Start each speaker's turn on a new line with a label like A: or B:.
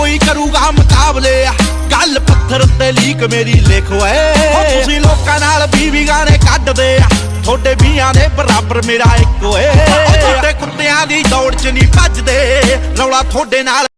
A: कोई करूगा मुकाबले गल पत्थर ते लीक मेरी लिख ओए तुसीं लोकां नाल 20 गाने कड्डदे थोड़े 20 दे बराबर मेरा एक ओए थोड़े कुत्तियां दी दौड़ च नहीं भजदे रौला थोड़े नाल